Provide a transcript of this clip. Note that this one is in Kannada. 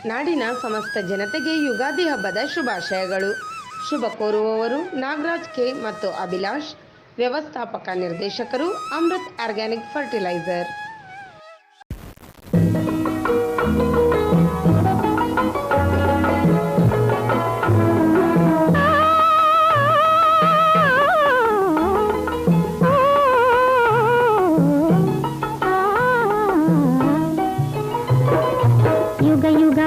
ನಾಡಿನ ಸಮಸ್ತ ಜನತೆಗೆ ಯುಗಾದಿ ಹಬ್ಬದ ಶುಭಾಶಯಗಳು. ಶುಭ ಕೋರುವವರು ನಾಗರಾಜ್ ಕೆ ಮತ್ತು ಅಭಿಲಾಷ್, ವ್ಯವಸ್ಥಾಪಕ ನಿರ್ದೇಶಕರು, ಅಮೃತ್ ಆರ್ಗ್ಯಾನಿಕ್ ಫರ್ಟಿಲೈಸರ್. ಯುಗ ಯುಗ